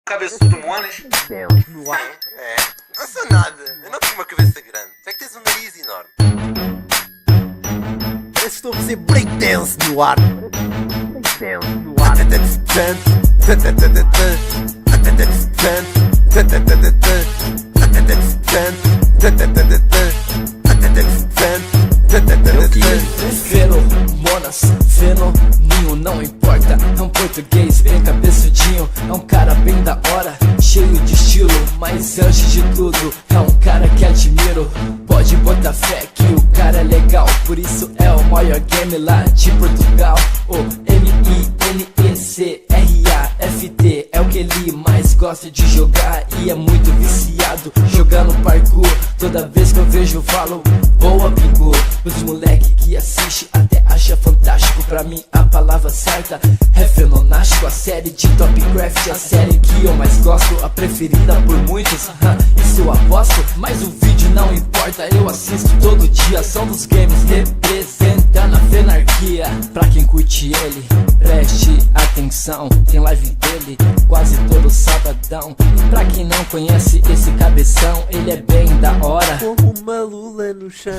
Cabeçudo Monas. É, não sou nada. Eu não tenho uma cabeça grande. É que tens um nariz enorme. Parece que estou a fazer breakdance no ar. Feromonas, fenoninho, não importa. É um português bem cabeçudinho. É um cara bem da hora, cheio de estilo. Mas antes de tudo, é um cara que admiro. Pode botar fé que o cara é legal. Por isso é o maior game lá de Portugal. O MINECRAFT é o que ele mais gosta de jogar. E é muito viciado jogando parkour. Toda vez que eu vejo falo, boa Pingu. Os moleque que assiste até acha fantástico. Pra mim a palavra certa é fenonástico. A série de Topcraft é a série que eu mais gosto. A preferida por muitos, isso eu aposto. Mas o vídeo não importa, eu assisto todo dia. São dos games representando a fenarquia. Pra quem curte ele, preste atenção. Tem live dele quase todo sabadão. Pra quem não conhece esse cabeção, ele é bem da hora, Como uma lula no chão.